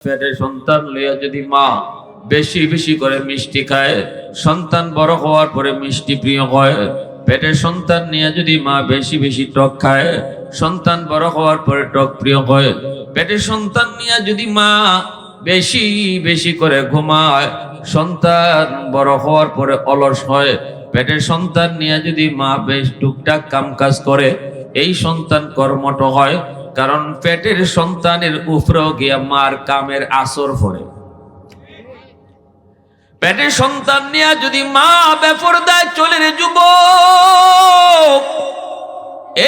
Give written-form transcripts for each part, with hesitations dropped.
পেটে সন্তান লইয়া যদি মা বেশি বেশি করে মিষ্টি খায়, সন্তান বড় হওয়ার পরে মিষ্টি প্রিয় হয়। পেটের সন্তান নিয়ে যদি মা বেশি বেশি টক খায়, সন্তান বড় হওয়ার পরে টক প্রিয় হয়। পেটের সন্তান নিয়ে যদি মা বেশি বেশি করে ঘুমায়, সন্তান বড় হওয়ার পরে অলস হয়। পেটের সন্তান নিয়ে যদি মা বেশ টুকটাক কাম কাজ করে, এই সন্তান কর্মঠ হয়। কারণ পেটের সন্তানের উপরেও গিয়া মার কামের আসর পড়ে। পেটের সন্তান নিয়ে যদি মা বেপরদায় চলে রে যুবক,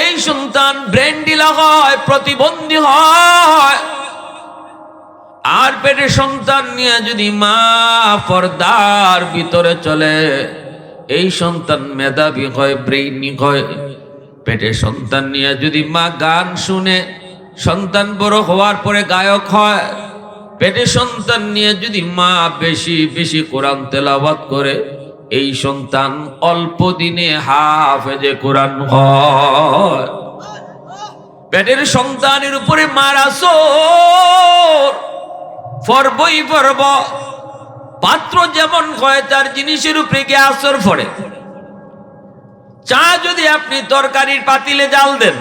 এই সন্তান ব্রেন ডিলা হয়, প্রতিবন্ধী হয়। আর পেটের সন্তান নিয়ে যদি মা পর্দার ভিতরে চলে, এই সন্তান মেধাবী হয়, ব্রেইনি হয়। পেটের সন্তান নিয়ে যদি মা গান শুনে, সন্তান বড় হওয়ার পরে গায়ক হয়। পেটের সন্তান নিয়ে যদি মা বেশি বেশি কোরআন তেলাওয়াত করে, এই সন্তান অল্প দিনে হাফেজে কোরআন হয়। পেটের সন্তানের উপরে মার আসর পর্বই পর্ব। পাত্র যেমন হয় তার জিনিসের উপরে গিয়ে আসর পড়ে। চা যদি আপনি তরকারির পাতিলে জাল দেন,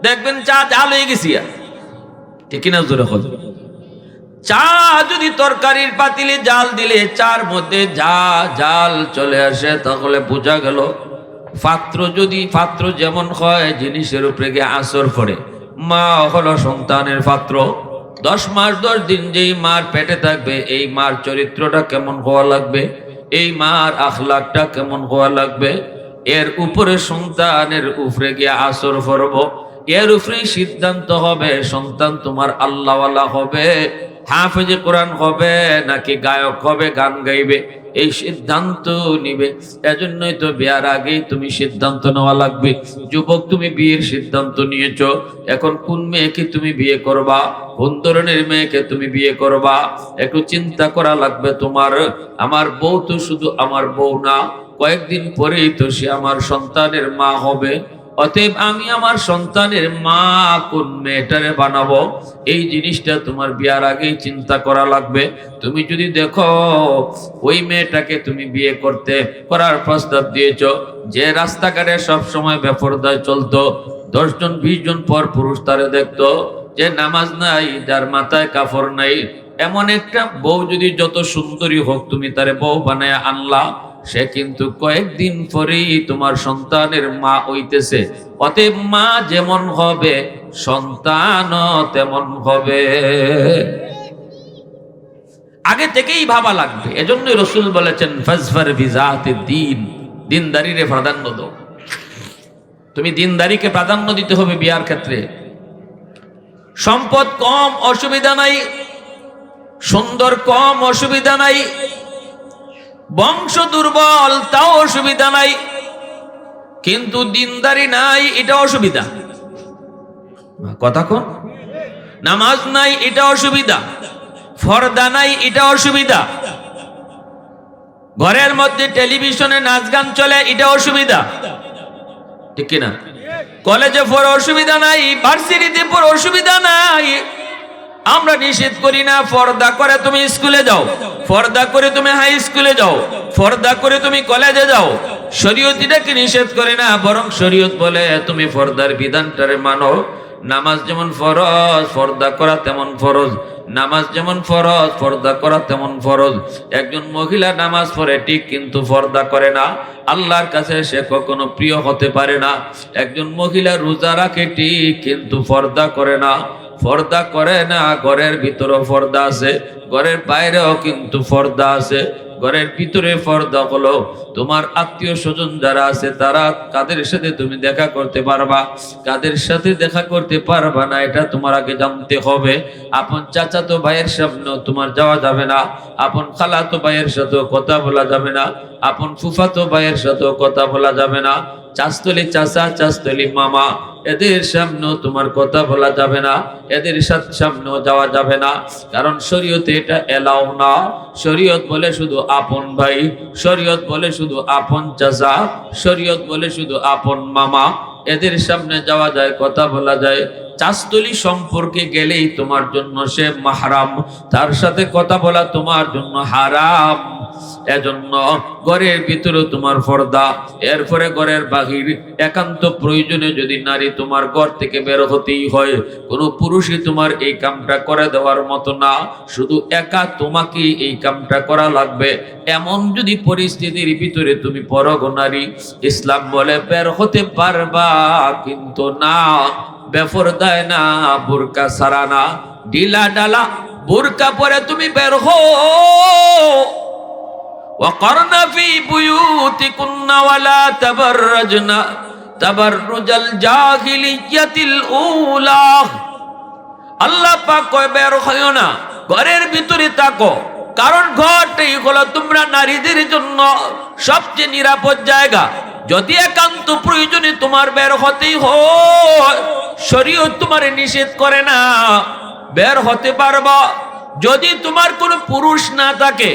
দেখবেন চা জাল হয়ে গেছি, ঠিক না? জোরে হল। চা যদি তরকারির পাতিলে জাল দিলে চার মধ্যে যা জাল চলে আসে, তাহলে বোঝা গেল পাত্র যেমন হয় জিনিসের উপরে গিয়ে আসর পড়ে। মা হলো সন্তানের পাত্র। 10 মাস 10 দিন যেই মার পেটে থাকবে, এই মার চরিত্রটা কেমন হওয়া লাগবে, এই মার আখলাকটা কেমন হওয়া লাগবে, এর উপরে সন্তানের উপরে গিয়ে আসর পড়ব। এর উপরেই সিদ্ধান্ত হবে সন্তান তোমার আল্লাহওয়ালা হবে, হাফেজে কোরআন হবে, নাকি গায়ক হবে, গান গাইবে। এই সিদ্ধান্ত নিবে। এজন্যই তো বিয়ার আগেই তুমি সিদ্ধান্ত নেওয়া লাগবে। যুবক, তুমি বিয়ের সিদ্ধান্ত নিয়েছো, এখন কোন মেয়েকে তুমি বিয়ে করবা, কোন ধরনের মেয়েকে তুমি বিয়ে করবা, একটু চিন্তা করা লাগবে তোমার। আমার বউ তো শুধু আমার বউ না, কয়েকদিন পরেই তো সে আমার সন্তানের মা হবে। অতএব আমি আমার সন্তানের মা কোন মেয়েটারে বানাবো, এই জিনিসটা তোমার বিয়ার আগেই চিন্তা করা লাগবে। তুমি যদি দেখো ওই মেয়েটাকে তুমি বিয়ে করার প্রস্তাব দিয়েছ, যে রাস্তাঘাটে সব সময় বেপরদায় চলতো, 10 জন 20 জন পর পুরুষ তারে দেখতো, যে নামাজ নাই, যার মাথায় কাপড় নাই, এমন একটা বউ যদি যত সুন্দরী হোক তুমি তারে বউ বানায় আনলা, সে কিন্তু কয়েকদিন পরেই তোমার সন্তানের মা হইতেছে। অতএব মা যেমন হবে সন্তানও তেমন হবে। আগে থেকেই ভাবা লাগবে। এজন্যই রাসূল বলেছেন, ফাজফার বিজাতিদ দ্বীন, দিনদারিরে প্রাধান্য দাও। তুমি দিনদারিকে প্রাধান্য দিতে হবে বিয়ার ক্ষেত্রে। সম্পদ কম অসুবিধা নাই, সুন্দর কম অসুবিধা নাই, বংশ দুর্বল তাও অসুবিধা নাই, কিন্তু দিনদারি নাই এটা অসুবিধা। কথা কোন? নামাজ নাই এটা অসুবিধা, ফরদা নাই এটা অসুবিধা, ঘরের মধ্যে টেলিভিশনে নাচ গান চলে এটা অসুবিধা, ঠিক কিনা? কলেজে পড়ে অসুবিধা নাই, ভার্সিটিতে পড়ে অসুবিধা নাই। আমরা নিষেধ করি না পর্দা করে তুমি স্কুলে যাও, পর্দা করে তুমি হাই স্কুলে যাও, পর্দা করে তুমি কলেজে যাও। শরীয়ত এটাকে নিষেধ করে না, বরং শরীয়ত বলে তুমি পর্দার বিধানটারে মানো। নামাজ যেমন ফরজ, পর্দা করা তেমন ফরজ। নামাজ যেমন ফরজ, পর্দা করা তেমন ফরজ। একজন মহিলা নামাজ পড়ে ঠিক, কিন্তু পর্দা করে না, আল্লাহর কাছে সে কখনো প্রিয় হতে পারে না। একজন মহিলা রোজা রাখে ঠিক, কিন্তু পর্দা করে না, পর্দা করে না। ঘরের ভিতরেও পর্দা আছে, ঘরের বাইরেও কিন্তু পর্দা আছে। ঘরের ভিতরে পর্দা হলো তোমার আত্মীয় স্বজন যারা আছে, তারা কাদের সাথে তুমি দেখা করতে পারবা, কাদের সাথে দেখা করতে পারবা না, এটা তোমার আগে জানতে হবে। আপন চাচাতো ভাইয়ের সামনেও তোমার যাওয়া যাবে না, আপন খালাতো ভাইয়ের সাথেও কথা বলা যাবে না, আপন ফুফাতো ভাইয়ের সাথেও কথা বলা যাবে না, চাস্তলি চাচা, চাস্তলি মামা, এদের সামনেও তোমার কথা বলা যাবে না, এদের সামনেও যাওয়া যাবে না। কারণ শরীয়তে এটা এলাও না। শরীয়ত বলে শুধু আপন ভাই, শরীয়ত বলে শুধু আপন চাচা, শরীয়ত বলে শুধু আপন মামা, এদের সামনে যাওয়া যায়, কথা বলা যায়। চাস্তলি সম্পর্কে গেলেই তোমার জন্য সে মাহরাম, তার সাথে কথা বলা তোমার জন্য হারাম। এজন্য ঘরের ভিতরে তোমার পর্দা, এরপরে ঘরের বাহির। একান্ত প্রয়োজনে যদি নারী তোমার ঘর থেকে বের হতেই হয়, কোনো পুরুষই তোমার এই কামটা করে দেওয়ার মতো না, শুধু একা তোমাকে এই কামটা করা লাগবে। এমন যদি পরিস্থিতির ভিতরে তুমি পড়ো গো নারী, ইসলাম বলে বের হতে পারবা, কিন্তু না বেপরদায় না, বোরকা ছাড়া না, ঢিলা ডালা বোরকা পরে তুমি বের হও। وقرن في بيوتكن ولا تبرجن تبرج الجاهلية الأولى। আল্লাহ পাক কয় বের হইও না, ঘরের ভিতরে থাকো, কারণ ঘরটাই হলো তোমরা নারীদের জন্য সবচেয়ে নিরাপদ জায়গা। যদি একান্ত প্রয়োজনে তোমার বের হতেই হয়, শরীয়ত তোমারে নিষেধ করে না, বের হতে পারবা। যদি তোমার কোনো পুরুষ না থাকে,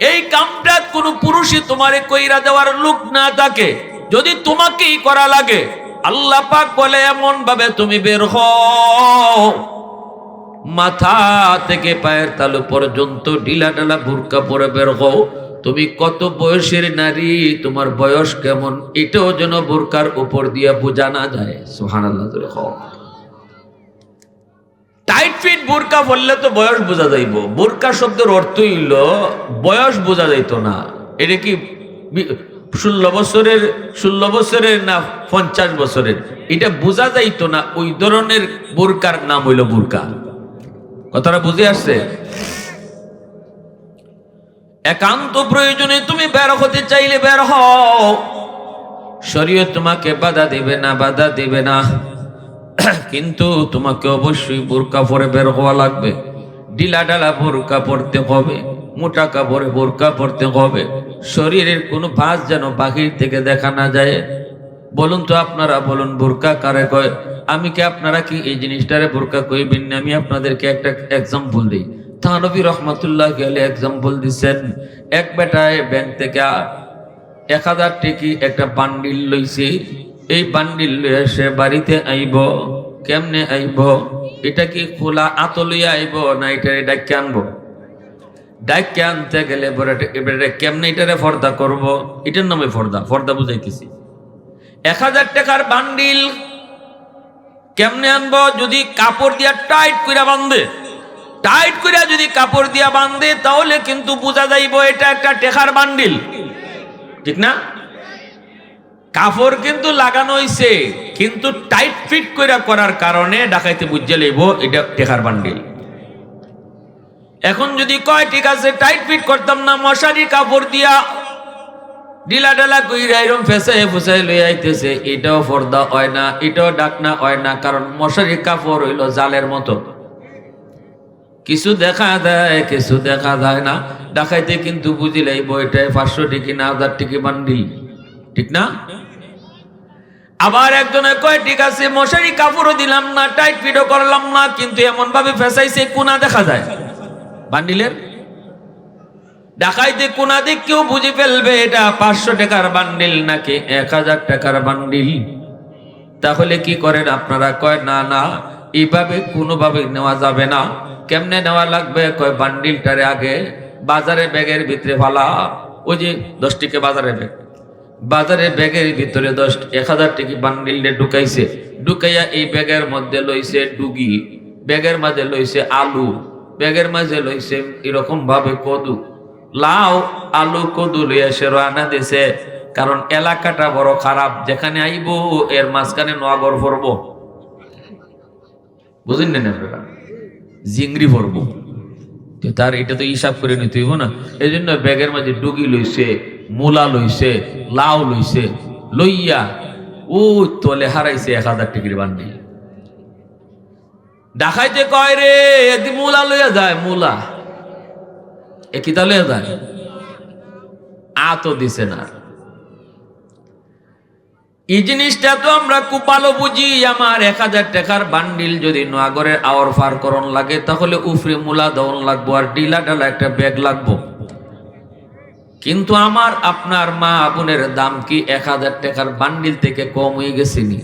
এই কামটা কোনো পুরুষই তোমারে কইরা দেওয়ার লোক না থাকে, যদি তোমাকেই করা লাগে, আল্লাহ পাক বলে এমন ভাবে তুমি বের হও, মাথা থেকে পায়ের তালু পর্যন্ত ঢিলা ঢালা বোরকা পরে বের হও। তুমি কত বয়সের নারী, তোমার বয়স কেমন, এটাও যেন বোরকার উপর দিয়ে বোঝা না যায়। সুবহানাল্লাহ। টাইট ফিট বোরকা পরলে তো বয়স বোঝা যাইব। বোরকা শব্দের অর্থ হইল বয়স বোঝা যাইতো না। এটা কি 16 বছরের না 50 বছরের, এটা বোঝা যাইতো না। ওই ধরনের বোরকার নাম হইল বোরকা। কথাটা বুঝে আসছে? একান্ত প্রয়োজনে তুমি বের হতে চাইলে বের হও, শরীয়ত তোমাকে বাধা দিবে না, বাধা দিবে না, কিন্তু তোমাকে অবশ্যই বোরকা পরে বের হওয়া লাগবে। ঢিলা ঢালা বোরকা পরতে হবে, মোটা কাপড়ে বোরকা পরতে হবে, শরীরের কোনো ভাঁজ যেন বাহির থেকে দেখা না যায়। বলুন তো আপনারা, বলুন বোরকা কারে কয়? আমি কি আপনারা কি এই জিনিসটারে বোরকা কইবেন না? আমি আপনাদেরকে একটা এক্সাম্পল দিই। থানবী রহমাতুল্লাহ আলাইহি এক্সাম্পল দিচ্ছেন। এক বেটায় ব্যাংক থেকে 1000 টাকা একটা বান্ডিল লইছে। এই বান্ডিল লইয়া সে বাড়িতে আইব। কেমনে আইব? এটা কি খোলা আতলিয়া আইব না এটা ডাক্কে আনবো? ডাক্কে আনতে গেলে এবারে কেমনে এটারে ফর্দা করব? এটার নামে ফর্দা। ফর্দা বুঝাইতেছি। 1000 টাকার বান্ডিল কেমনে আনবো? যদি কাপড় দিয়া টাইট কইরা বাঁধে, টাইট কইরা যদি কাপড় দিয়া বাঁধে, তাহলে কিন্তু বোঝা যাইব এটা একটা টাকার বান্ডিল, ঠিক না? কাপড় কিন্তু লাগানো হইছে, কিন্তু টাইট ফিট কইরা করার কারণে ডাকাইতে বুঝে লইব এটা টাকার বান্ডিল। এখন যদি কয় ঠিক আছে টাইট ফিট করতাম না, মশারি কাপড় দিয়া ঢিলা ঢালা কইরা এরকম ফেসায় ফুসায় লই আইতেছে, এটাও পর্দা হয় না, এটাও ডাকনা হয় না, কারণ মশারি কাপড় হইল জালের মতো, কিছু দেখা দেয় কিছু দেখা যায় না। ডাকাইতে কিন্তু বুঝি লাইব এটা 500 টাকা না 1000 টাকা বান্ডিল, ঠিক না? আবার একজনে কয় ঠিক আছে মশারি কাপড়ও দিলাম না, টাইট ফিটও করলাম না, কিন্তু এমন ভাবে ফেসাইছে কোনা দেখা যায় বান্ডিলের। ডাকাইতে কোনা দিক কেউ বুঝে ফেলবে এটা 500 টাকার বান্ডিল নাকি 1000 টাকার বান্ডিল। তাহলে কি করেন আপনারা? কয় না না, এইভাবে কোনোভাবে নেওয়া যাবে না। কেমনে নেওয়া লাগবে? কয় বান্ডিলটারে আগে বাজারে ব্যাগের ভিতরে ফালা। ওই যে 10 টাকা বাজারে ব্যাগ, বাজারে ব্যাগের ভিতরে 1000 টাকা বান্ডিলে ঢুকাইছে, ঢুকাইয়া এই ব্যাগের মধ্যে লইছে ডুগি, ব্যাগের মাঝে লইছে আলু, ব্যাগের মাঝে লইছে এরকম ভাবে কদু, লাউ আলু কদু লইয়া সে রানা দিছে। কারণ এলাকাটা বড় খারাপ, যেখানে আইব এর মাঝখানে নোয়াগর পড়ব, বুঝেন না আপনারা? জিংরি পড়ব, তার এটা তো হিসাব করে নিতে হইব না। এই জন্য ব্যাগের মাঝে ডুগি লইছে, মূলা লইছে, লাউ লইছে, লইয়া ও তলে হারাইছে 1000 টাকার বান্ডিল। ডাকাইতে কয় রে এদি মূলা লইয়া যায়, মূলা এ কিতা লইয়া যায়, আতো দিছে না। এই জিনিসটা তো আমরা খুব ভালো বুঝি। আমার 1000 টাকার বান্ডিল যদি নোয়াগরের আওয়ার ফার করন লাগে, তাহলে উফরে মূলা দন লাগবো আর ডিলা ডালা একটা ব্যাগ লাগবো। কিন্তু আমার আপনার মা বোনের দাম কি 1000 টাকার বান্ডিল থেকে কম হয়ে গেছে নি?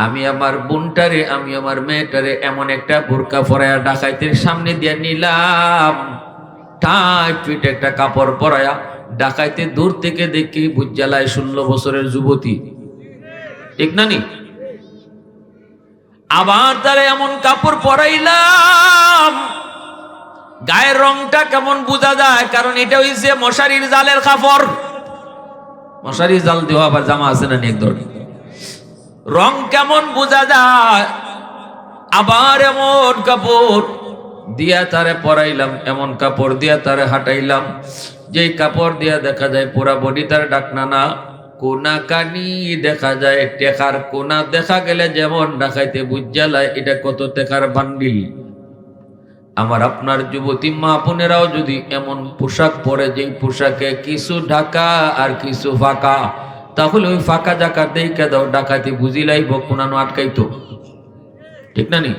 আমি আমার বোনটারে, আমি আমার মেয়েটারে এমন একটা বোরকা পরায়া ডাকাইতের সামনে দিয়ে নিলাম, টাইট ফিট একটা কাপড় পরায়া। ডাকাইতে দূর থেকে দেখি বুজ্জালায় 16 বছরের যুবতী, ঠিক না নি? আবার তারে এমন কাপড় পরাইলাম, গায়ের রংটা কেমন বোঝা যায়, কারণ এটা হইছে মশারির জালের কাপড়। মশারির জাল দেওয়া আবার জামা আছে না এক ধরনের, রং কেমন বোঝা যায়। আবার এমন কাপড় দিয়া তারে পরাইলাম, এমন কাপড় দিয়া তারে হাঁটাইলাম, যেই কাপড় দিয়া দেখা যায় পুরা বডি তার ডাকনা না, কোনা কানি দেখা যায়, টেকার কোনা দেখা গেলে যেমন ডাকাইতে বুঝালায় এটা কত টেকার বান্ডিল। আমার আপনার যুবতী মা বোনেরাও যদি এমন পোশাক পরে, যেই পোশাকে কিছু ঢাকা আর কিছু ফাঁকা, তাহলে ওই ফাঁকা জাকা দেখে দাও ডাকাতি বুঝিলাইব কোনানো আটকাইতো, ঠিক না নি?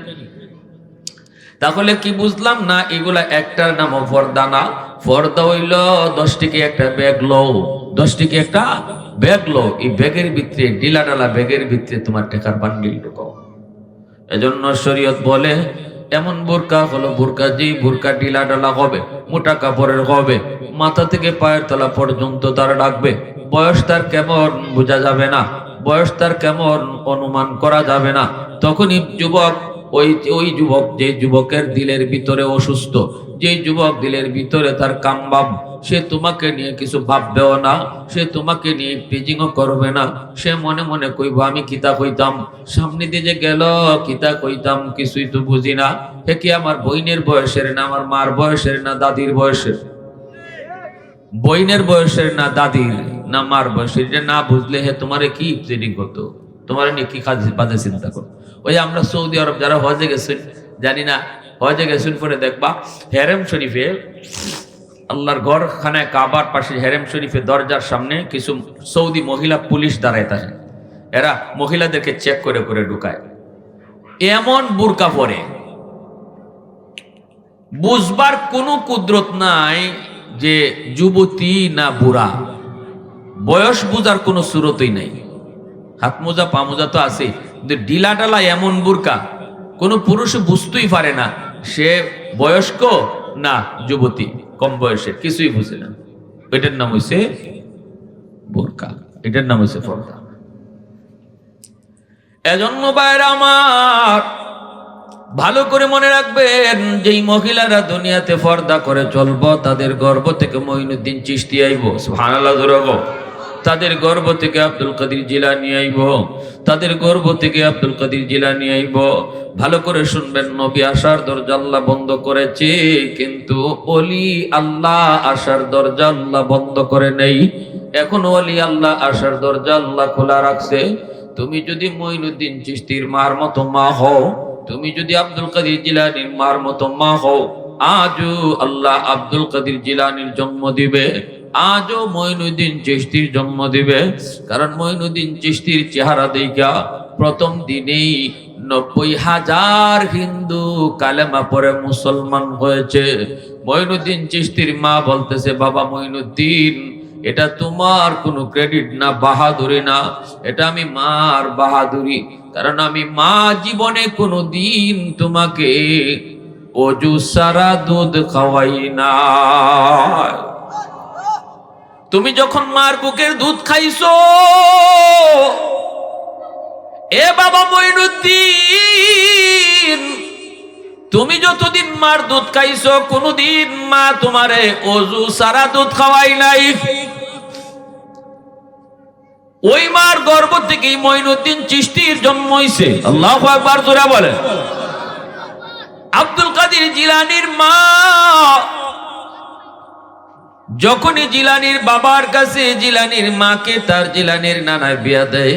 তাহলে কি বুঝলাম না, এগুলা একটার নাম পর্দা না। পর্দা হইল 10 টিকে একটা ব্যাগ লও, 10 টিকে একটা ব্যাগ লও, এই ব্যাগের ভিতরে ডিলা ডালা ব্যাগের ভিতরে তোমার টাকার বান্ডিল ঢুকাও। এজন্য শরীয়ত বলে এমন বোরকা হলো বোরকা, যেই বোরকা ডিলা ডালা হবে, মোটা কাপড়ের হবে, মাথা থেকে পায়ের তলা পর্যন্ত তার ডাকবে। বয়স তার কেমন বোঝা যাবে না, বয়স তার কেমন অনুমান করা যাবে না। তখনই যুবক, ওই যুবক, যে যুবকের দিলের ভিতরে অসুস্থ, যে যুবক দিলের ভিতরে তার কামবাব, সে তোমাকে নিয়ে কিছু ভাববেও না, সে তোমাকে নিয়ে প্রিজিংও করবে না। সে মনে মনে কইব আমি কিতা কইতাম, সামনে দিয়ে যে গেল কিতা কইতাম কিছুই তো বুঝি না। হে কি আমার বইনের বয়সের না, আমার মার বয়সের না, দাদির বয়সের? বইনের বয়সের না, দাদির না, মার বয়সের? এটা না বুঝলে হে তোমারে কি প্রিজিং করতো, তোমার নিয়ে কি বাজে চিন্তা করো। ওই আমরা সৌদি আরব যারা হজে গেছেন, জানি না হজে গেছেন পরে দেখবা হেরেম শরীফে, আল্লাহর ঘর খানায় কাবার পাশে হেরেম শরীফে দরজার সামনে কিছু সৌদি মহিলা পুলিশ দাঁড়ায় থাকে, এরা মহিলাদেরকে চেক করে করে ঢুকায়। এমন বুরকা পরে বুঝবার কোনো কুদরত নাই যে যুবতী না বুড়া, বয়স বুঝার কোনো সুরতই নাই। হাত মোজা পা মোজা তো আছে, কিন্তু ডিলা ডালা এমন বুরকা কোনো পুরুষ বুঝতেই পারে না সে বয়স্ক না যুবতী, কম বয়সের, কিছুই বুঝে না। এটার নাম হইছে বোরকা, এটার নাম হইছে পর্দা। এজন্য ভাইরা আমার ভালো করে মনে রাখবেন, যেই মহিলারা দুনিয়াতে পর্দা করে চলবো তাদের গর্ভ থেকে মঈনুদ্দিন চিশতি আইব, সুবহানাল্লাহ জোরে বলো। তাদের গর্ভ থেকে আব্দুল কাদের জিলানী আইব, তাদের গর্ভ থেকে আব্দুল কাদের জিলানী আইব। ভালো করে শুনবেন, নবী আসার দরজা আল্লাহ বন্ধ করেছে, কিন্তু ওলি আল্লাহ আসার দরজা আল্লাহ বন্ধ করে নেই। এখন ওলি আল্লাহ আসার দরজা আল্লাহ খোলা রাখছে। তুমি যদি মঈনুদ্দিন চিশতির মার মতো মা হও, তুমি যদি আব্দুল কাদের জিলানীর মার মতো মা হও, আজও আল্লাহ আব্দুল কাদের জিলানীর জন্ম দিবে, আজও মঈনুদ্দিন চিশতির জন্ম দিবে। কারণ মঈনুদ্দিন চিশতির চেহারা দেখা প্রথম দিনেই 90,000 হিন্দু কালেমা পড়ে মুসলমান হয়েছে। মঈনুদ্দিন চিশতির মা বলতেছে, বাবা মঈনুদ্দিন, এটা তোমার কোনো ক্রেডিট না, বাহাদুরি না, এটা আমি মার বাহাদুরি। কারণ আমি মা জীবনে কোনো দিন তোমাকে অজু সারা দুধ খাওয়াই না। তুমি যখন মার বুকের দুধ খাইছো, এ বাবা মঈনুদ্দিন, তুমি যতদিন মার দুধ খাইছো কোনদিন মা তোমারে অজু সারা দুধ খাওয়াই নাই। ওই মার গর্ভ থেকেই মঈনুদ্দিন চিশতির জন্ম হইছে। আল্লাহু আকবার জোরে বলে। আব্দুল কাদের জিলানীর মা যখনই জিলানীর বাবার কাছে জিলানীর মাকে তার জিলানীর নানায় বিয়া দেয়,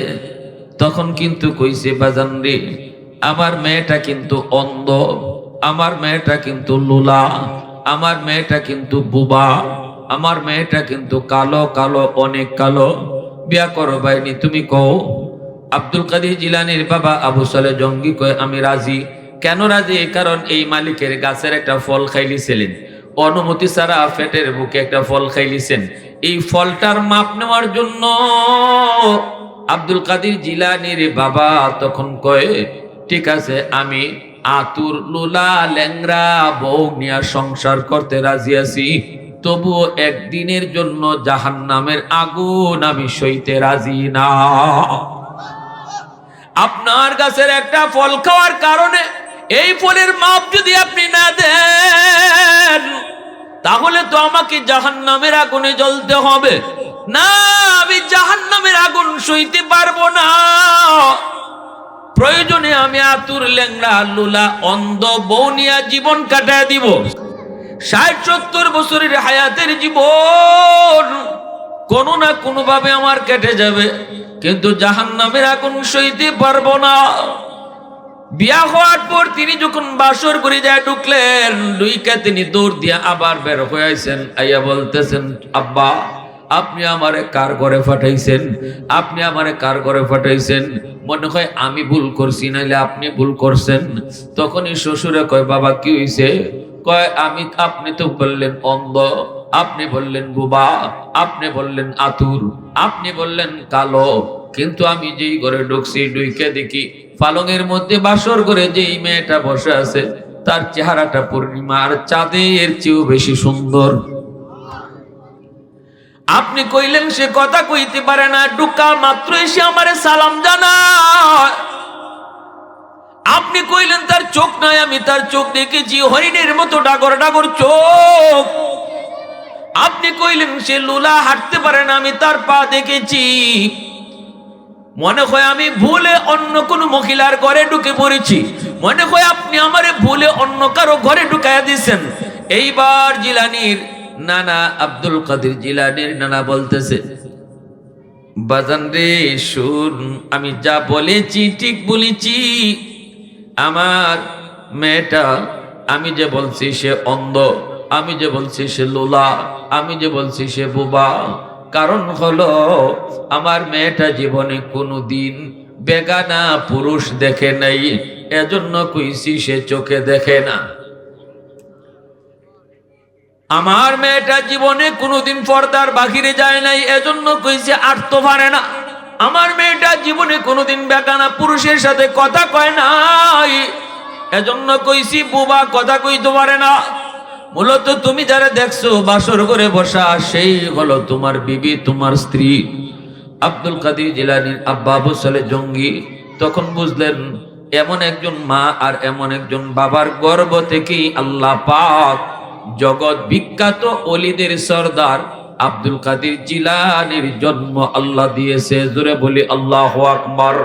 তখন কিন্তু কইছে, বাজান রে, আমার মেয়েটা কিন্তু অন্ধ, আমার মেয়েটা কিন্তু লুলা, আমার মেয়েটা কিন্তু বুবা, আমার মেয়েটা কিন্তু কালো কালো, অনেক কালো, বিয়া করো বাইনি, তুমি কও। আব্দুল কাদের জিলানীর বাবা আবু সালে জঙ্গি কয়, আমি রাজি। কেন রাজি? কারণ এই মালিকের গাছের একটা ফল খাইলিছিলেন, অনুমতি ছাড়া পেটের বুকে একটা ফল খাইলিছেন। এই ফলটার মাপ নেওয়ার জন্য আব্দুল কাদের জিলানীর বাবা তখন কয়, ঠিক আছে, আমি আতুর লুলা ল্যাংরা বউ নিয়ে সংসার করতে রাজি আছি, তবুও একদিনের জন্য জাহান্নামের আগুন আমি সইতে রাজি না। আপনার গাছের একটা ফল খাওয়ার কারণে এই ফলের মাপ যদি আপনি না দেন, তাহলে তো আমাকে জাহান্নামের আগুনে জ্বলতে হবে। না, আমি জাহান্নামের আগুন সইতে পারবো না। প্রয়োজনে আমি আতুর ল্যাংড়া লুলা অন্ধ বউ নিয়া জীবন কাটায় দিব। ৬০-৭০ বছরের হায়াতের জীবন কোনো না কোনো ভাবে আমার কেটে যাবে, কিন্তু জাহান্নামের আগুন সইতে পারবো না। বিয়া হওয়ার পর তিনি যখন বাসর করে যায় ঢুকলেন, ডুইকা তিনি দৌড় দিয়ে আবার বের হয়ে আইছেন। আইয়া বলতেছেন, আব্বা আপনি আমারে কার ঘরে পাঠাইছেন? আপনি আমারে কার ঘরে পাঠাইছেন? মনে হয় আমি ভুল করছি, নাইলে আপনি ভুল করছেন। তখনই শ্বশুরে কয়, বাবা কি হইছে? কয়, আপনি তো বললেন অন্ধ, আপনি বললেন বুবা, আপনি বললেন আতুর, আপনি বললেন কালো, কিন্তু আমি যেই ঘরে ঢুকছি ঢুকে দেখি পালঙের মধ্যে বাসর করে যেই মেয়েটা বসে আছে তার চেহারাটা পূর্ণিমার চাঁদের চেয়েও বেশি সুন্দর। আপনি কইলেন সে কথা কইতে পারে না, ঢুকা মাত্র এসে আমারে সালাম জানায়। আপনি কইলেন তার চোখ নাই, আমি তার চোখ দেখেছি, হরিণের মতো ডাগর ডাগর চোখ। আপনি কইলেন সে লুলা হাঁটতে পারে না, আমি তার পা দেখেছি। মনে হয় আমি ভুলে অন্য কোন মহিলার ঘরে ঢুকে পড়েছি, মনে হয় আপনি আমারে ভুলে অন্য কারো ঘরে ঢুকাইয়া দিয়েছেন। এইবার জিলানীর নানা, আব্দুল কাদের জিলানীর নানা বলতেছে, বাজান রে শুন, আমি যা বলেছি ঠিক বলেছি। আমার মেয়েটা, আমি যে বলছি সে অন্ধ, আমি যে বলছি সে লোলা, আমি যে বলছি সে বোবা, কারণ হলো আমার মেয়েটা জীবনে কোনোদিন বেগানা পুরুষ দেখে নাই, এজন্য কইছি সে চোখে দেখে না। আমার মেয়েটা জীবনে কোনোদিন পর্দার বাহিরে যায় নাই, এজন্য কইছে আটতে পারে না। আমার মেয়েটা জীবনে কোনোদিন বেগানা পুরুষের সাথে কথা কয় নাই, এজন্য কইছি বুবা, কথা কইতে পারে না। মূলত তুমি যারা দেখছো বাসর করে বসা, সেই হলো তোমার বিবি, তোমার স্ত্রী। আব্দুল কাদের জিলানীর আব্বা আবু সালেহ জঙ্গি তখন বুঝলেন এমন একজন মা আর এমন একজন বাবার গর্ভ থেকেই আল্লাহ পাক জগৎ বিখ্যাত ওলিদের সরদার আব্দুল কাদের জিলানীর জন্ম আল্লাহ দিয়েছে। জোরে বলি আল্লাহু আকবার।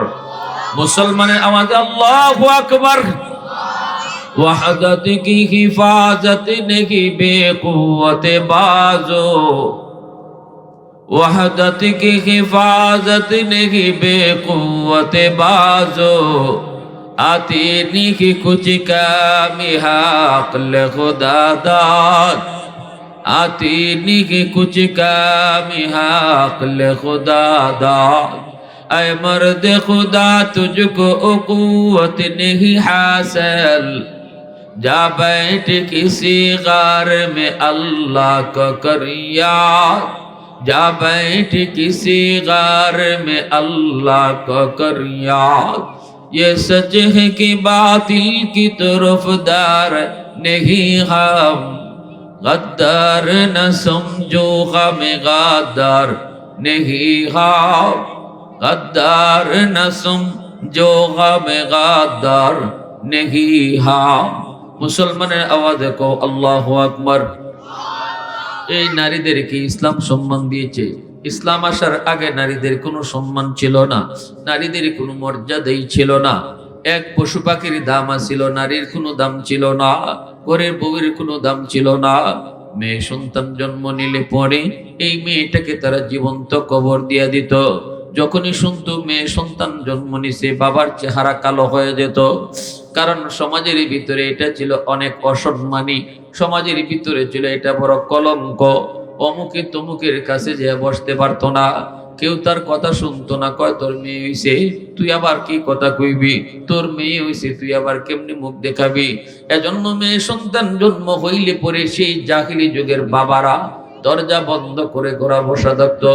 মুসলমানের আওয়াজে আল্লাহু আকবার। वहदत की हिफाजत नहीं बेकुव्वत बाजो, वहदत की हिफाजत नहीं बेकुव्वत बाजो, आती नहीं कुछ कमी अक्ल खुदा दाद, आती नहीं कुछ कमी अक्ल खुदा दाद। ऐ मर्द खुदा तुझको कुव्वत नहीं हासिल, जा बैठ किसी गार में अल्लाह का कर याद, जा बैठ किसी गार में अल्लाह का कर याद। ये सच है कि बातिल की तरफदार नहीं हम, गद्दार न समझो गम गद्दार नहीं हम, गद्दार न समझो गम गद्दार नहीं हम। মুসলমানের আওয়াজে কো আল্লাহু আকবার। এই নারীদেরকে ইসলাম সম্মান দিয়েছে। ইসলাম আসার আগে নারীদের কোনো সম্মান ছিল না, নারীদের কোনো মর্যাদাই ছিল না। এক পশু পাখির দাম ছিল, নারীর কোনো দাম ছিল না, ঘরের বউয়ের কোনো দাম ছিল না। মেয়ে সন্তান জন্ম নিলে পরে এই মেয়েটাকে তারা জীবন্ত কবর দিয়ে দিত। যখনই শুনতো মেয়ে সন্তান জন্ম নিছে, বাবার চেহারা কালো হয়ে যেত, কারণ সমাজের ভিতরে এটা ছিল অনেক অসম্মানী, সমাজের ভিতরে ছিল এটা বড় কলঙ্ক। অমুকে তমুকের কাছে যে বসতে পারতো না, কেউ তার কথা শুনতো না। কয় তোর মেয়ে হইছে, তুই আবার কি কথা কইবি? তোর মেয়ে হইছে, তুই আবার কেমনি মুখ দেখাবি? এজন্য মেয়ে সন্তান জন্ম হইলে পরে সেই জাহিলি যুগের বাবারা দরজা বন্ধ করে ঘোরা বসা থাকতো,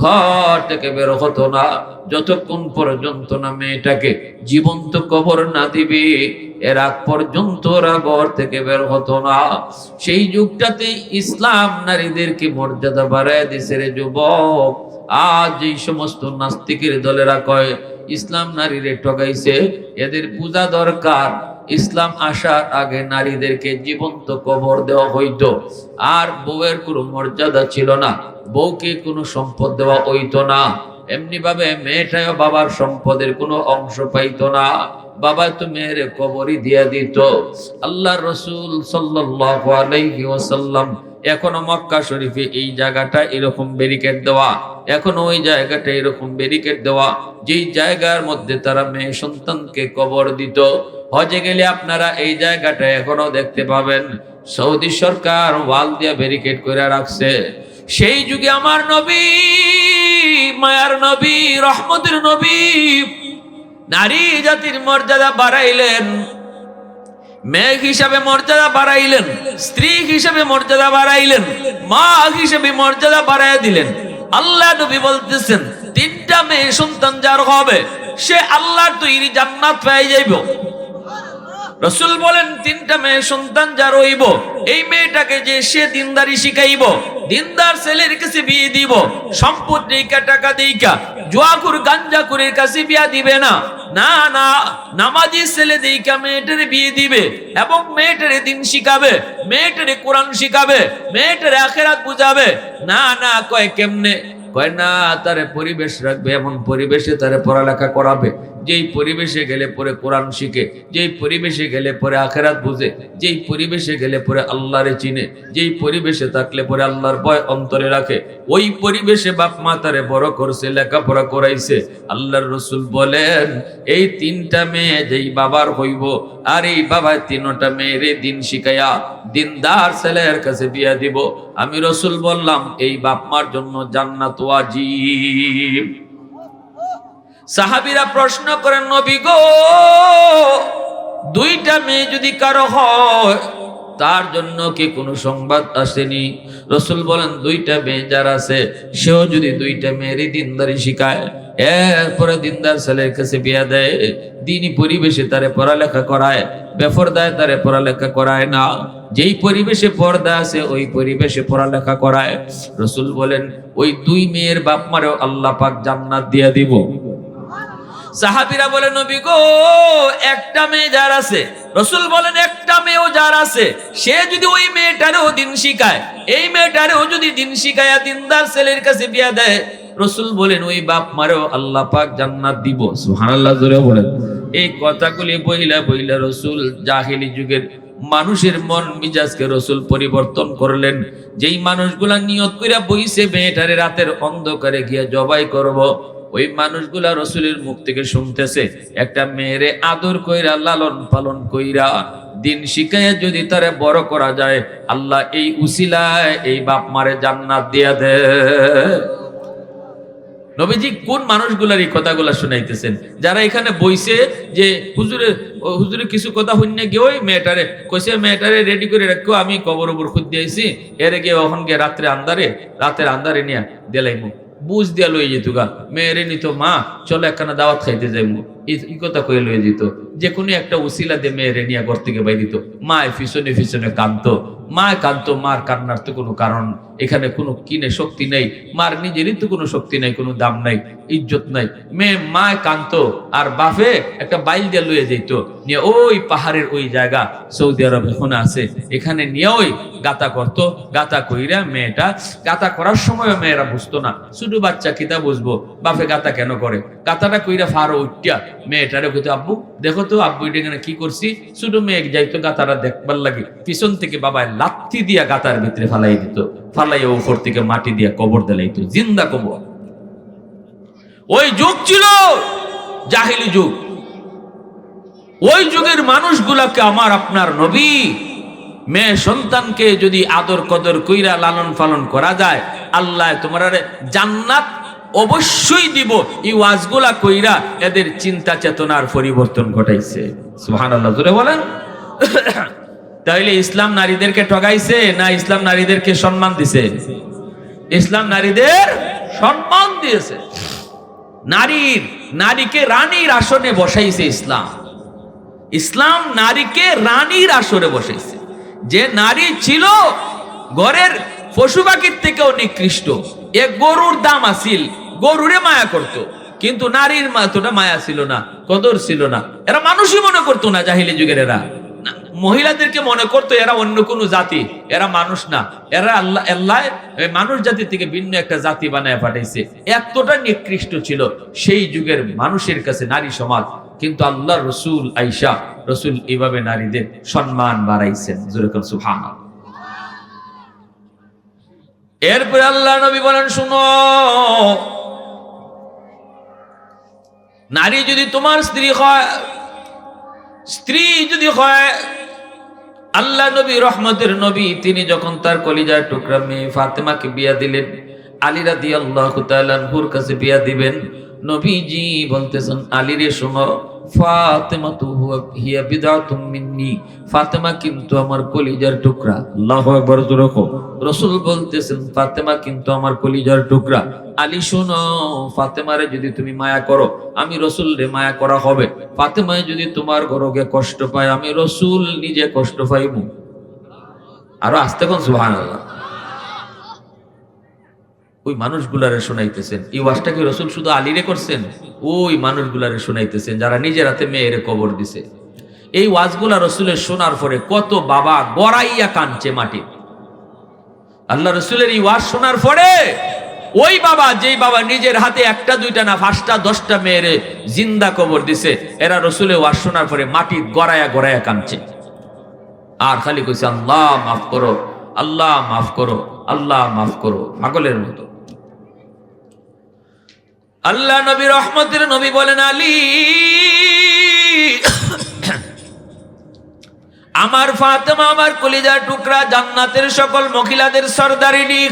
ঘর থেকে বের হতো না যতক্ষণ পর্যন্ত না মেয়েটাকে জীবন্ত কবর না দিবে, এর আগ পর্যন্ত ওরা ঘর থেকে বের হতো না। সেই যুগটাতে ইসলাম নারীদেরকে মর্যাদা বাড়ায় দিছে রে যুবক। আজ এই সমস্ত নাস্তিকের দলেরা কয় ইসলাম নারীরে ঠকাইছে, এদের পূজা দরকার। ইসলাম আসার আগে নারীদেরকে জীবন্ত কবর দেওয়া হইতো, আর বউয়ের কোনো মর্যাদা ছিল না, বউকে কোনো সম্পদ দেওয়া হইতো না। এমনি ভাবে মেয়েটাও বাবার সম্পদের কোনো অংশ পাইতো না, বাবা তো মেয়ের কবরই দিয়া দিত। আল্লাহ রসুল সাল্লাল্লাহু আলাইহি ওয়াসাল্লাম এখনো মক্কা শরীফে এই জায়গাটা এরকম ব্যারিকেড দেওয়া, এখনো ওই জায়গাটা এরকম ব্যারিকেড দেওয়া, যেই জায়গার মধ্যে তারা মেয়ে সন্তানকে কবর দিত। হজে গেলে আপনারা এই জায়গাটা এখনো দেখতে পাবেন, সৌদি সরকার ওয়াল দিয়ে ব্যারিকেড করে রাখছে। সেই যুগে আমার নবী, মায়ার নবী, রহমতের নবী নারী জাতির মর্যাদা বাড়াইলেন, মেয়ে হিসাবে মর্যাদা বাড়াইলেন, স্ত্রী হিসাবে মর্যাদা বাড়াইলেন, মা হিসাবে মর্যাদা বাড়াইয়া দিলেন। আল্লাহ নবী বলতেছেন তিনটা মেয়ে সন্তান যার হবে সে আল্লাহর তৈরি জান্নাত পেয়ে যাইব। রসুল বলেন তিনটা মেয়ে সন্তান যার হইব, এই মেয়েটাকে যে সে দিনদারি শিখাইব, দিনদার ছেলের কাছে বিয়ে দিব, সম্পদ দেইকা টাকা দেইকা জুয়াকুর গাঞ্জাকুরের কাছে বিয়া দিবে না, না না, নামাজি ছেলে দেইকা মেয়েটারে বিয়ে দিবে এবং মেয়েটারে দিন শিখাবে, মেয়েটারে কোরআন শিখাবে, মেয়েটারে আখিরাত বুঝাবে। না না, কয় কেমনে? কয় না, তারে পরিবেশ রাখবে, এমন পরিবেশে তারে পড়ালেখা করাবে যেই পরিবেশে গেলে পরে কোরআন শিখে, যেই পরিবেশে গেলে পরে আখিরাত বুঝে, যেই পরিবেশে গেলে পরে আল্লাহরে চিনে, যেই পরিবেশে থাকলে পরে আল্লাহর ভয় অন্তরে রাখে। ওই পরিবেশে বাপ মা তারে বড় করছে, লেখাপড়া করাইছে। আল্লাহর রসুল বলেন এই তিনটা মেয়ে যেই বাবার হইব, আর এই বাবা তিনটা মেয়েরে দিন শিখাইয়া দিনদার ছেলের কাছে বিয়া দিব, আমি রসুল বললাম এই বাপ মার জন্য জান্নাত ওয়াজিব। সাহাবীরা প্রশ্ন করেন নবী গো, দুইটা মেয়ে যদি কারো হয় তার জন্য কি কোনো সংবাদ আসেনি? রসুল বলেন দুইটা মেয়ে যার আছে সেও যদি দুইটা মেয়েরই দিনদারি শিখায়, এরপরে দিনদার ছেলের কাছে বিয়া দেয়, দিনই পরিবেশে তারে পড়ালেখা করায়, বেপরদায় তারে পড়ালেখা করায় না, যেই পরিবেশে পর্দা আছে ওই পরিবেশে পড়ালেখা করায়, রসুল বলেন ওই দুই মেয়ের বাপ মারেও আল্লাহ পাক জান্নাত দিয়া দিব। সাহাবীরা বলে নবী গো, একটা মেয়ে যার আছে, রসুল বলেন একটা মেয়েও যার আছে সে যদি ওই মেয়েটারেও দিন শিখায়, এই মেয়েটারেও যদি দিন শিখায়া দিনদার ছেলের কাছে বিয়া দেয়, রসুল বলেন ওই বাপ মারেও আল্লাহ পাক জান্নাত দিব। সুবহানাল্লাহ, জোরে বলেন। এই কথাগুলি বইলা বইলা রসুল জাহিলি যুগের মানুষের মন মিজাজকে রসুল পরিবর্তন করলেন। যেই মানুষগুলা নিয়ত কইরা বইছে মেয়েটারে রাতের অন্ধকারে গিয়া জবাই করব, ওই মানুষগুলা রসুলের মুখ থেকে শুনতেছে একটা মেয়েরে আদর কইরা লালন পালন কইরা দিন শিখাইয়া যদি তারে বড় করা যায়, আল্লাহ এই উসিলায় এই বাপ মারে জান্নাত দিয়া দেয়। নবীজি কোন মানুষগুলার এই কথাগুলা শুনাইতেছেন? যারা এখানে বইছে যে হুজুরে কিছু কথা হইনে গিয়ে ওই মেয়েটারে কইছে, মেয়েটারে রেডি করে রাখো, আমি কবর উপর খুদ দিয়েছি, এরে গিয়ে ওখান গিয়ে রাতের আন্দারে নিয়া দেলাইমু, বুঝ দিয়া লই যেত গা, মেয়েরে নিত, মা চলো একখানা দাওয়াত খাইতে যাইমু, এই কথা কয়ে লয়ে যেত। যে কোনো একটা উসিলা দিয়ে মেয়েরে নিয়ে ঘর থেকে বাই দিত। মায় পিছনে পিছনে কাঁদতো, মায় কাঁদতো, মার কান্নার তো কোনো কারণ এখানে কোনো কিনে শক্তি নেই, মার নিজেরই তো কোনো শক্তি নাই, কোনো দাম নাই, ইজ্জত নাই। মায় কাঁদতো আর বাপে একটা বাইল দিয়ে লয়ে যেত, নিয়ে ওই পাহাড়ের ওই জায়গা সৌদি আরব এখন আছে, এখানে নিয়ে ওই গাতা করতো, গাতা কইরা মেয়েটা গাতা করার সময় মেয়েরা বুঝতো না, শুধু বাচ্চা কিতা বুঝবো, বাপে গাতা কেন করে, গাতাটা কইরা ফারো উঠিয়া মেয়েটারে কইতো, আব্বু দেখো তো আব্বু এটা এখানে কি করছি, শুধু মেয়ে যাইতো গাতারা দেখবার লাগে, পিছন থেকে বাবা লাথি দিয়া গাতার ভিতরে ফালাই দিত, ফালাইয়া উপর থেকে মাটি দিয়া কবর দিলাইতো, জিন্দা কবর। ওই যুগ ছিল জাহিলি যুগ। ওই যুগের মানুষগুলাকে আমার আপনার নবী মেয়ে সন্তানকে যদি আদর কদর কইরা লালন পালন করা যায়, আল্লাহ তোমার জান্নাত অবশ্যই দিব। এই ওয়াজগুলা কইরা এদের চিন্তা চেতনার পরিবর্তন ঘটাইছে। সুবহানাল্লাহ, জোরে বলেন। তাহলে ইসলাম নারীদেরকে ঠগাইছে না ইসলাম নারীদেরকে সম্মান দিছে? ইসলাম নারীদের সম্মান দিয়েছে। নারীকে রানীর আসনে বসাইছে ইসলাম। ইসলাম নারীকে রানীর আসনে বসাইছে। যে নারী ছিল ঘরের পশু পাখির থেকেও নিকৃষ্ট, এক গরুর দাম আসিল, গরুরে মায়া করত, কিন্তু নারীর মাতোটা মায়া ছিল না, কদর ছিল না। এরা মানুষই মনে করতো না, জাহিলি যুগের এরা মহিলাদেরকে মনে করতো এরা অন্য কোনো জাতি, এরা মানুষ না, এরা আল্লাহ মানুষ জাতি থেকে ভিন্ন একটা জাতি বানায় পাঠাইছে। এতটা নিকৃষ্ট ছিল সেই যুগের মানুষের কাছে নারী সমাজ। কিন্তু আল্লাহ রসুল আইসা রসুল এইভাবে নারীদের সম্মান বাড়াইছেন। সুবহানাল্লাহ। এরপরে আল্লাহ নবী বলেন, শুনো, নারী যদি তোমার স্ত্রী যদি হয়, আল্লাহ নবী রহমতের নবী তিনি যখন তার কলিজার টুকরা মেয়ে ফাতেমাকে বিয়া দিলেন, আলী রাদিয়াল্লাহু তাআলা আনহুর কাছে বিয়া দিবেন, নবীজি বলতেছেন, আলী রে শোনো, ফাতেমাতু হিয়া বিদআতুম মিন্নি, ফাতেমা কিন্তু আমার কলিজার টুকরা। আল্লাহু আকবার। রাসূল বলতেছেন, ফাতেমা কিন্তু আমার কলিজার টুকরা। আলী শোনো, ফাতেমারে যদি তুমি মায়া করো, আমি রসুল রে মায়া করা হবে। ফাতেমায় যদি তোমার গরগে কষ্ট পায়, আমি রসুল নিজে কষ্ট পাইব। আরো আস্তে কোন সুবহানাল্লাহ। ওই মানুষগুলারে শোনাইতেছেন। এই ওয়াজটা কি রসুল শুধু আলীরে করছেন? ওই মানুষগুলারে শোনাইতেছেন যারা নিজের হাতে মেয়েরে কবর দিছে। এই ওয়াজগুলা রসুলের শোনার পরে কত বাবা গড়াইয়া কাঁদছে মাটি। আল্লাহ রসুলের এই ওয়াজ শোনার পরে ওই বাবা, যেই বাবা নিজের হাতে একটা দুইটা না 5টা 10টা মেয়েরে জিন্দা কবর দিছে, এরা রসুলের ওয়াজ শোনার পরে মাটি গড়াইয়া গড়াইয়া কাঁদছে। আর খালি কইছে, আল্লাহ মাফ করো, আল্লাহ মাফ করো, আল্লাহ মাফ করো, পাগলের মতো। আল্লাহ নবী রহমতের নবী বলেন, আলী, আমার ফাতেমা আমার কলিজার টুকরা, জান্নাতের সকল মহিলাদের সরদারিনী,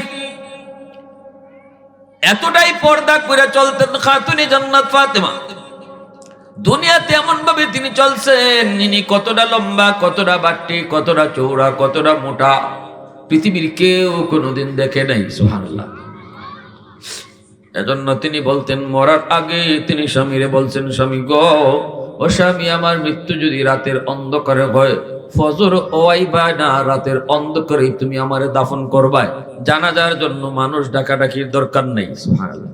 এতটাই পর্দা করে চলতেন খাতুনে জান্নাত ফাতেমা। দুনিয়াতে এমন ভাবে তিনি চলছেন, ইনি কতটা লম্বা, কতটা বাট্টি, কতটা চৌড়া, কতটা মোটা, পৃথিবীর কেউ কোনোদিন দেখে নাই। সুবহানাল্লাহ। এজন্য তিনি বলতেন, মরার আগে তিনি স্বামীরে বলছেন, স্বামী গো, ও স্বামী, আমার মৃত্যু যদি রাতের অন্ধকারে হয়, ফজর ওয়াইবা না, রাতের অন্ধকারে তুমি আমারে দাফন করবাই। জানাজার জন্য মানুষ ডাকাডাকির দরকার নেই। সুবহানাল্লাহ।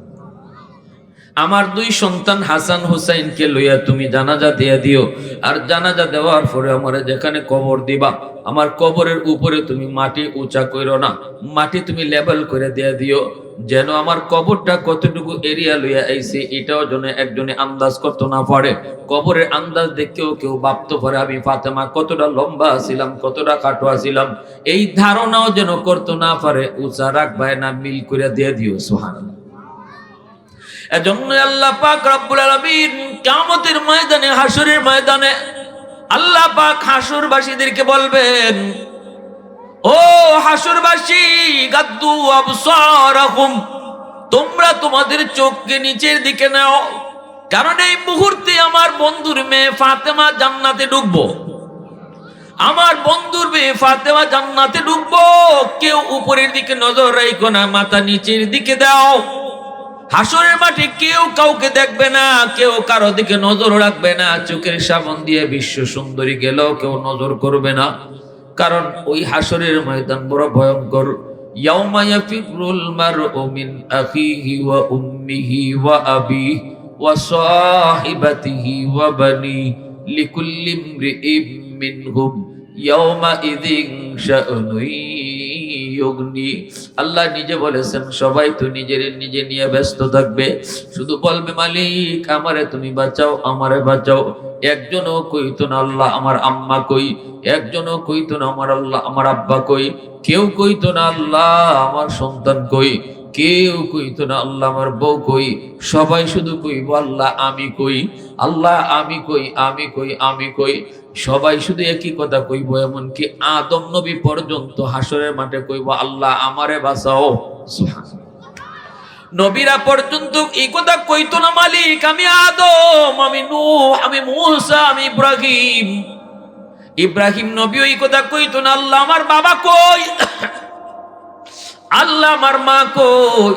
আমার 2 সন্তান হাসান হুসাইনকে লইয়া তুমি জানাজা দিয়ে দিও, আর জানাজা দেওয়ার পরে আমারে যেখানে কবর দিবা, আমার কবরের উপরে তুমি মাটি উঁচা কইরো না, মাটি তুমি লেভেল করে দিয়ে দিও, যেন আমার কবরটা কতটুকু এরিয়া লইয়া আইছে এটাও যেন একজনে আন্দাজ করতে না পারে। কবরের আন্দাজ দেখেও কেউ ভাবতে পারে আমি ফাতেমা কতটা লম্বা ছিলাম, কতটা খাটো ছিলাম, এই ধারণাও যেন করতে না পারে। উঁচা রাখবায় না, মিল করে দিয়ে দিও। সুবহানাল্লাহ। এজন্য আল্লাহ পাক রব্বুল আলামিন কিয়ামতের ময়দানে, হাসরের ময়দানে আল্লাহ পাক হাসরবাসীদেরকে বলবেন, ও হাসরবাসী, গাদ্দু আবসারাকুম, তোমরা তোমাদের চোখকে নিচের দিকে নাও, কারণ এই মুহূর্তে আমার বন্ধুর মেয়ে ফাতেমা জান্নাতে ঢুকবো। আমার বন্ধুর মেয়ে ফাতেমা জান্নাতে ঢুকবো। কেউ উপরের দিকে নজর রাখো না, মাথা নিচের দিকে দাও। হাসরের মাঠে কেউ কাউকে দেখবে না, কেউ কারো দিকে নজর রাখবে না, চোখের সামন দিয়ে বিশ্ব সুন্দরী গেলেও কেউ নজর করবে না। কারণ ওই হাসরের ময়দান বড় ভয়ঙ্কর। ইয়াউমা ইয়াফিরুল মারউ মিন আখিহি ওয়া উম্মিহি ওয়া আবিহি ওয়া সাহিবাতিহি ওয়া বানি লিকুল্লি ইমরিইম মিনহুম ইয়াউমা ইযিন শা'নুন ইউগনি। আল্লাহ নিজে বলেছেন, সবাই তো নিজের নিজে নিয়ে ব্যস্ত থাকবে, শুধু বলবে মালিক আমারে তুমি বাঁচাও, আমারে বাঁচাও। একজনও কইতো না আল্লাহ আমার আম্মা কই, একজনও কইতো না আমার আল্লাহ আমার আব্বা কই, কেউ কইতো না আল্লাহ আমার সন্তান কই, কেউ কইতো না আল্লাহ আমার বউ কই। সবাই শুধু কইব আল্লাহ আমি কই, আল্লাহ আমি কই, আমি কই, আমি কই। সবাই শুধু একই কথা কইব, এমনকি আদম নবী পর্যন্ত হাসরের মাঠে কইব আল্লাহ আমারে বাঁচাও। নবীরা পর্যন্ত এই কথা কইতো না মালিক আমি আদম, আমি নূহ, আমি মূসা, আমি ইব্রাহিম। ইব্রাহিম নবী ওই কথা কইতো না, আল্লাহ আমার বাবা কই, আল্লাহ আমার মা কই।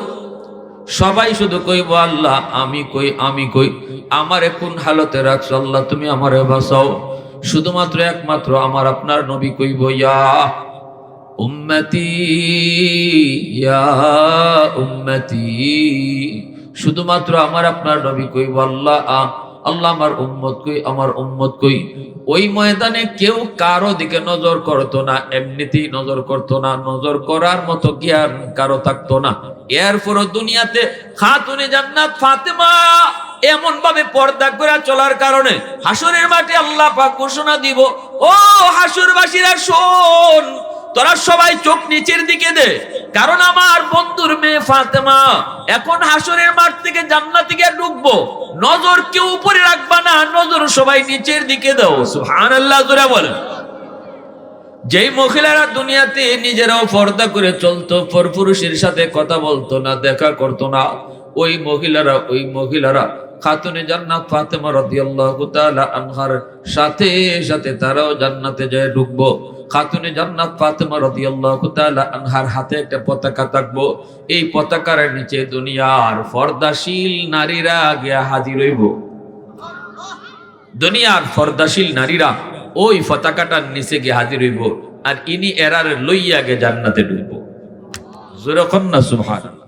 সবাই শুধু কইব আল্লাহ আমি কই, আমি কই, আমারে কোন হালতে রাখছো আল্লাহ, তুমি আমারে বাঁচাও। শুধুমাত্র একমাত্র আমার আপনার নবী কইব ইয়া উম্মতি, ইয়া উম্মতি। শুধুমাত্র আমার আপনার নবী কইব আল্লাহ আল্লাহ আমার উম্মত কই, আমার উম্মত কই। ওই ময়দানে কেউ কারো দিকে নজর করতো না, এমনিতেই নজর করতো না, নজর করার মতো জ্ঞান কারো থাকতো না। এরপরও দুনিয়াতে খাতুনে জান্নাত ফাতেমা এমন ভাবে পর্দা করে চলার কারণে হাসরের মাঠে আল্লাহ পাক ঘোষণা দিব, ও হাসরবাসীরা শোন, তোরা সবাই চোখ নিচের দিকে দে, কারণ আমার বন্ধুর মেয়ে ফাতেমা এখন হাসরের মাঠ থেকে জান্নাতে গিয়ে ঢুকবো। নজর কেউ উপরে রাখবা না, নজর সবাই নিচের দিকে দাও। সুবহানাল্লাহ জোরে বলেন। যেই মহিলারা দুনিয়াতে নিজেরাও পর্দা করে চলতো, পরপুরুষের সাথে কথা বলতো না, দেখা করতো না, ওই মহিলারা খাতুনে জান্নাত ফাতেমা রাদিয়াল্লাহু তাআলা আনহার সাথে সাথে তারাও জান্নাতে যায় ঢুকবো। খাতুনে জান্নাত ফাতেমা রাদিয়াল্লাহু তাআলা আনহার হাতে একটা পতাকা থাকবো, এই পতাকার নিচে দুনিয়ার পর্দাশীল নারীরা গিয়া হাজির হইব। দুনিয়ার পর্দাশীল নারীরা ওই পতাকাটার নিচে গিয়ে হাজির হইব, আর ইনি এরারে লইয়া গে জান্নাতে ঢুকবো। জোরে কন্যা সুবহানাল্লাহ।